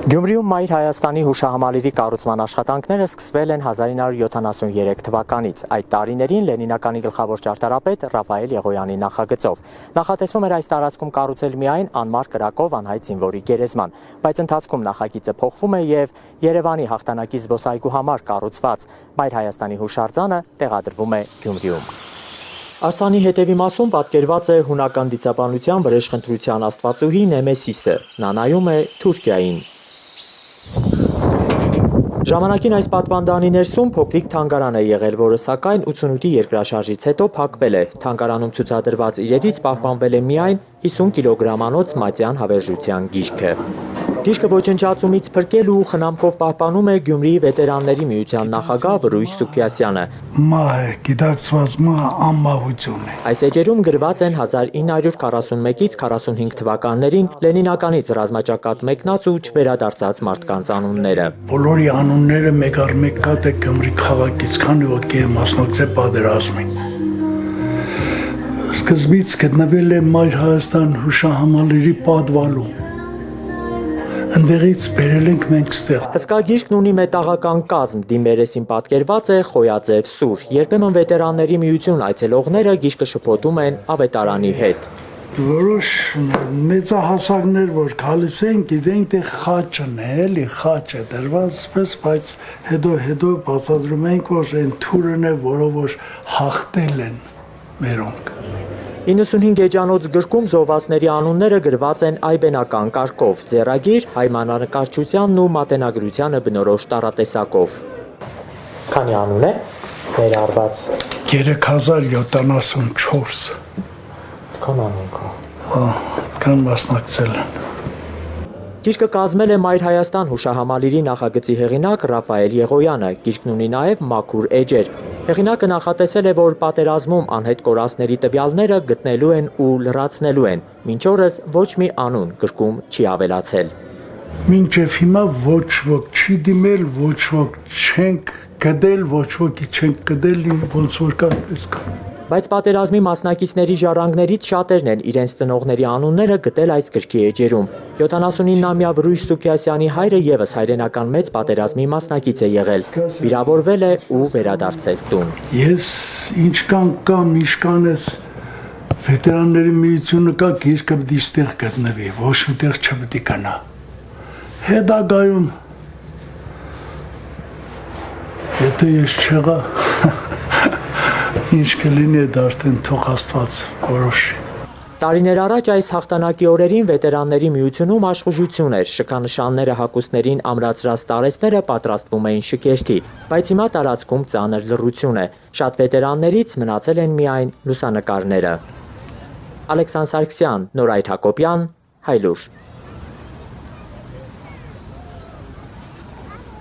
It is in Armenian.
Գյումրիում Մայր Հայաստանի հուշահամալիրի կառուցման աշխատանքները սկսվել են 1973 թվականից։ Այդ տարիներին Լենինականի գլխավոր ճարտարապետ Ռաֆայել Եղոյանի նախագծով։ Նախատեսվում էր այս տարածքում կառուցել միայն անմար կրակով անհայտ զինվորի գերեզման, բայց ընթացքում նախագիծը փոխվում է եւ Երևանի հաղթանակի զբոսայգու համար կառուցված Մայր Հայաստանի հուշարձանը տեղադրվում է Գյումրիում։ Արձանի հետևի մասում պատկերված է հունական դիցաբանության վրեժխնդրության աստվածուհի Նեմեսիսը։ Նա նայում է Թուրքիային։ Ժամանակին այս պատվանդանի ներսում փոքրիկ թանգարան է եղել, որը սակայն 88-ի երկրաշարժից հետո փակվել է։ Թանգարանում ցուցադրված իրերից պահպանվել է միայն 50 կիլոգրամանոց մատյան հավերժության գիրքը։ Գիրքը ոչնչացումից փրկել ու խնամքով պահպանում է Գյումրիի վետերանների միության նախագահ Վրույժ Սուքիասյանը։ Գիտակցված անմահություն է։ Այս էջերում գրված են 1941-ից 45 թվականներին Լենինականից ռազմաճակատ մեկնած ու չվերադարձած մարդկանց անունները։ Բոլորի անունները մեկ առ մեկ կատ է Գյումրի քաղաքից, քանի ոգի մասնակցել պատերազմին։ Սկզբից գտնվել է Մայր Հայաստան հուշահամալիրի պատվալում։ Ընդեղից բերել ենք մենք ստեղ։ Հսկա գիրքն ունի մետաղական կազմ, դիմերեսին պատկերված է խոյաձև սուր։ Երբեմն վետերանների միություն այցելողները գիրքը շփոթում են ավետարանի հետ։ Որոշ մեծահասակներ, որ գալիս են, գիտենք, թե խաչն է, էլի խաչ է դրված, բայց հետո բացատրում ենք, որ այն թուրն է, որով որ հաղթել են մերոնք։ 95 էջանոց գրքում զոհվածների անունները գրված են այբենական կարգով, ձեռագիր հայ մանրանկարչությանն ու մատենագրությանը բնորոշ տառատեսակով։ Քանի անուն է ներառված։ 3074։ Քան անուն կա։ Այդքան մասնակցել են։ Գիրքը կազմել է Մայր Հայաստան հուշահամալիրի նախագծի հեղինակ Ռաֆայել Եղոյանը։ Գիրքն ունի նաև մաքուր էջեր։ Հեղինակը նախատեսել է, որ պատերազմում անհետ կորածների տվյալները գտնելու են ու լրացնելու են։ Մինչ օրս ոչ մի անուն գրքում չի ավելացել։ Մինչև հիմա ոչ ոք չի դիմել, ոչ ոք չենք գտել, ոչ ոքի չենք գտել, ոնց որ կարպես կա։ Բայց պատերազմի մասնակիցների ժառանգներից շատերն են իրենց ծնողների անունները գտել այս գրքի էջերում։ 79-ամյա Վրույժ Սուքիասյանի հայրը եւս հայրենական մեծ պատերազմի մասնակից է եղել։ Վիրավորվել է ու վերադարձել տուն։ Ես ինչքան կամ ինչքան ես վետերանների միությունը կա, գիրքը պիտի ստեղ գտնվի, ոչ միտեղ չպիտի գնա։ Հետագայում եթե ես չեղա ինչ կլինի այդ արդեն թող Աստված որոշի։ Տարիներ առաջ այս հաղթանակի օրերին վետերանների միությունում աշխուժություն էր, շքանշանները հագուստներին ամրացրած տարեցները պատրաստվում էին շքերթի, բայց հիմա տարածքում ծանր լռություն է։ Շատ վետերաններից մնացել են միայն լուսանկարները։ Ալեքսանդր Սարգսյան, Նորայր Հակոբյան, Հայլուր։